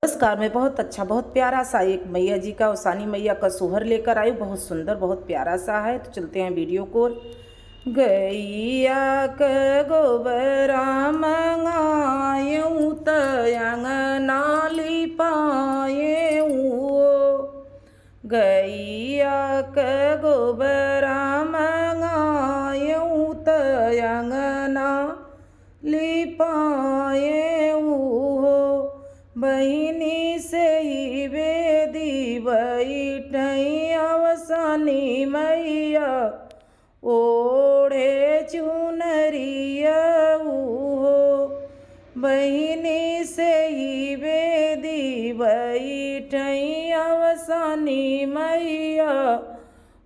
नमस्कार। मैं बहुत अच्छा बहुत प्यारा सा एक मैया जी का उसानी मैया का सोहर लेकर आई। बहुत सुंदर बहुत प्यारा सा है। तो चलते हैं वीडियो को। गैया क गोबरा मंगायूं त अंगना लिपायूं। गैया क गोबरा मंगायूं त अंगना लिपायूं। बहिनी से ही बेदी बैठई अवसानी मैया ओढ़े चुनरिया हो। बहिनी से ही बेदी बैठई अवसानी मैया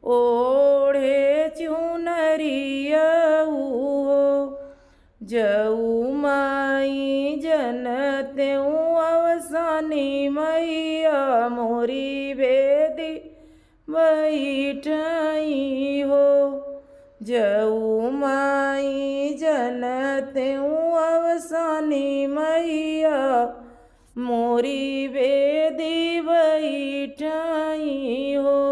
ओढ़े चुनरिया हो। जऊ माई जनत्यूं अवसानी मैया मोरी बेदी बैठई हो। जऊ माई जनत्यूं अवसानी मैया मोरी बेदी बैठई हो।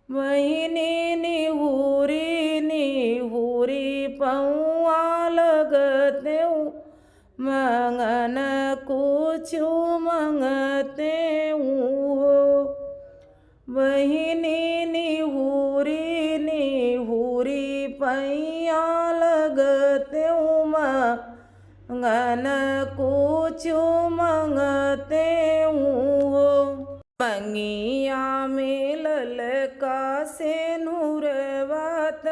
बहिनी निहुरी निहुरी पौआ लगत्यूं मंगन कुछु मंगत्यूं हो। बहिनी निहुरी निहुरी पैया लगत्यूं मंगन कुछु मंगत्यूं हो। मंगिया में ललका से नूरवात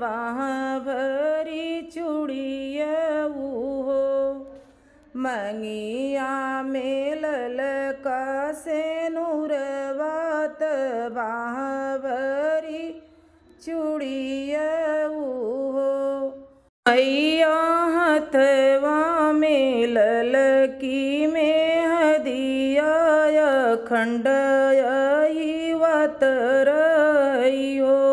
बाह भरी चूड़िया हो। मंगिया में ललका से नूरवात बाह भरी चूड़िया हो। मैया हथवा में ललकी में हदिया खंड वात रही हो।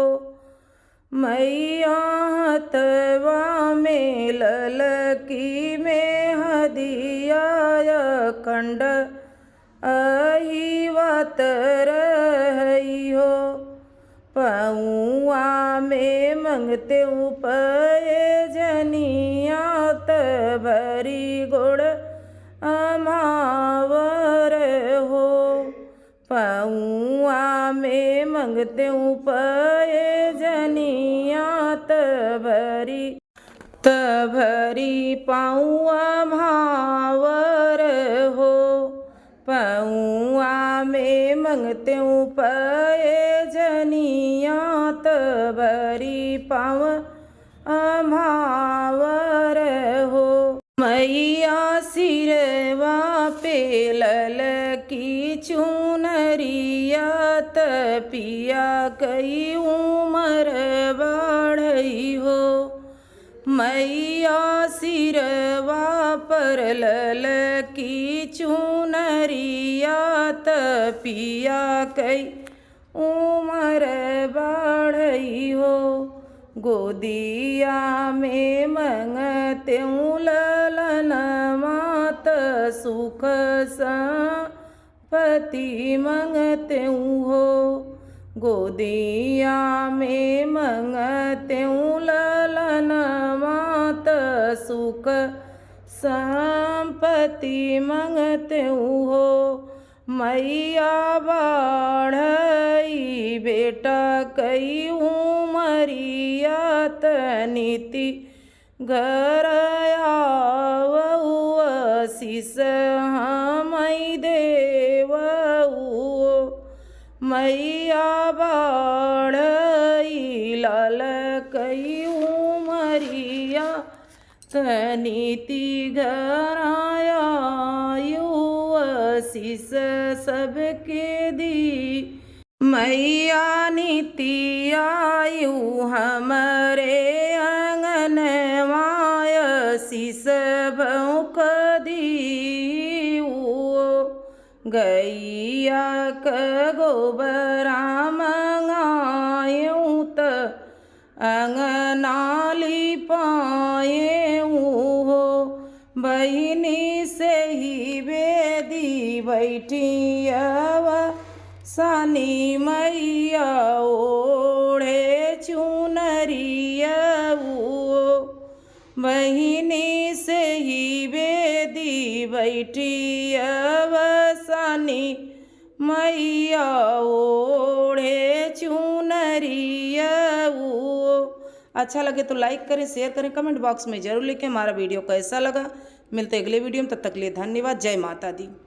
मैया हथवा में ललकी में हदिया खंड वात रही हो। पौआ में मंगते पे जनिया भरी गोड़ अमावर हो। पौआ में मंगते पे जनिया भरी पौआ भावर हो। पौआ में मंगते पे जनिया भरी पाँव भावर हो। मैया सिरवा पे ललकी चुनरिया पिया कई उमर बढ़ई हो। मैया सिरवा पर ललकी चुनरिया पिया कई उमर बढ़ई हो। गोदिया में मंगत्यूं ललन मात सुख संपत्ति मंगत्यूं हो। गोदिया में मंगत्यूं ललन मात सुख संपत्ति मंगत्यूं हो। मैया बाढ़ई बेटा कई उमरिया नीति घर आवऊ शीस हमई देवऊ। मैया बाढ़ई लाल कई उमरिया नीति घर आयु शीस सबके दी। मैया नीति आयु हमरे अंगन माय शीस भौक दी। गैया क गोबरा मंगायूं त अंगना लिपायूं हो। बहिनी से ही बेदी बैठी सानी मैया ओढ़े चुनरिया बहिनी से ही बेदी बैठी सानी मैया ओढ़े चुनरिया। अच्छा लगे तो लाइक करें, शेयर करें, कमेंट बॉक्स में ज़रूर लिखें हमारा वीडियो कैसा लगा। मिलते अगले वीडियो में, तब तक के लिए धन्यवाद। जय माता दी।